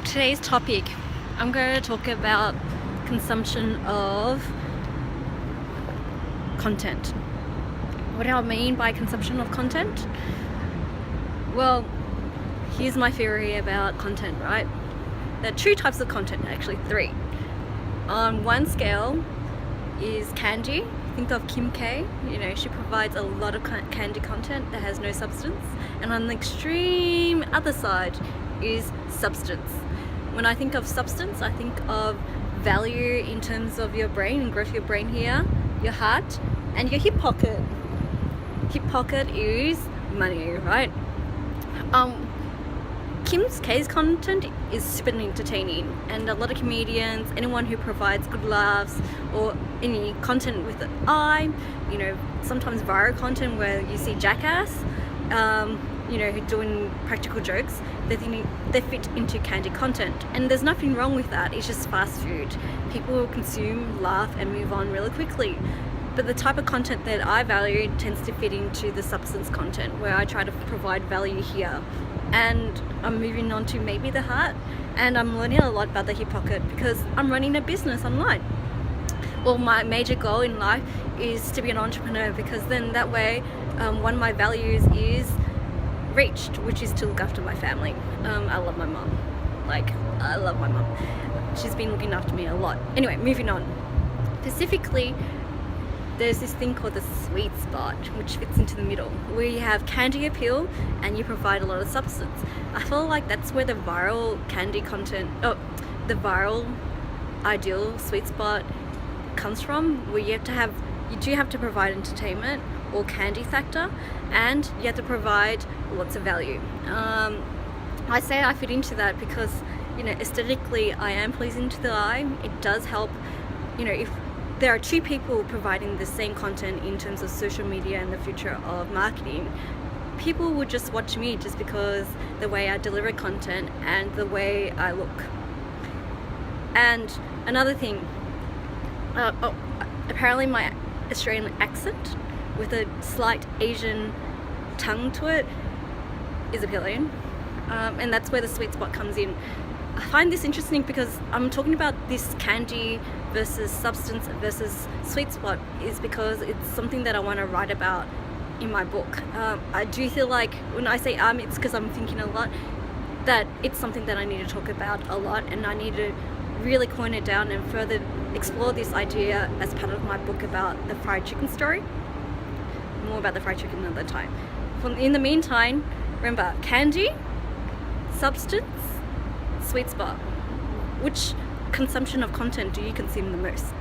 today's topic, I'm going to talk about consumption of content. What do I mean by consumption of content? Well, here's my theory about content, right? There are two types of content, actually three. On one scale is candy. Think of Kim K. She provides a lot of candy content that has no substance. And on the extreme other side is substance. When I think of substance, I think of value in terms of your brain and growth of your brain here, your heart, and your hip pocket. Hip pocket is money, right? Kim K's content is super entertaining, and a lot of comedians, anyone who provides good laughs or any content with an eye, sometimes viral content where you see Jackass, who doing practical jokes, they fit into candy content, and there's nothing wrong with that. It's just fast food. People will consume, laugh, and move on really quickly. But the type of content that I value tends to fit into the substance content, where I try to provide value here. And I'm moving on to maybe the heart, and I'm learning a lot about the hip pocket because I'm running a business online. Well, my major goal in life is to be an entrepreneur, because then that way, one of my values is reached, which is to look after my family. I love my mom. I love my mom. She's been looking after me a lot. Anyway, moving on. Specifically, there's this thing called the sweet spot, which fits into the middle, where you have candy appeal and you provide a lot of substance. I feel like that's where the viral candy content, the viral ideal sweet spot comes from, where you do have to provide entertainment or candy factor, and you have to provide lots of value. I say I fit into that because, aesthetically I am pleasing to the eye. It does help, if there are two people providing the same content in terms of social media and the future of marketing, people would just watch me just because the way I deliver content and the way I look. And another thing, apparently my Australian accent with a slight Asian tongue to it is appealing, and that's where the sweet spot comes in. I find this interesting because I'm talking about this candy versus substance versus sweet spot is because it's something that I want to write about in my book. I do feel like when I say it's because I'm thinking a lot, that it's something that I need to talk about a lot, and I need to really coin it down and further explore this idea as part of my book about the fried chicken story. More about the fried chicken another time. In the meantime, remember, candy, substance, sweet spot. Which consumption of content do you consume the most?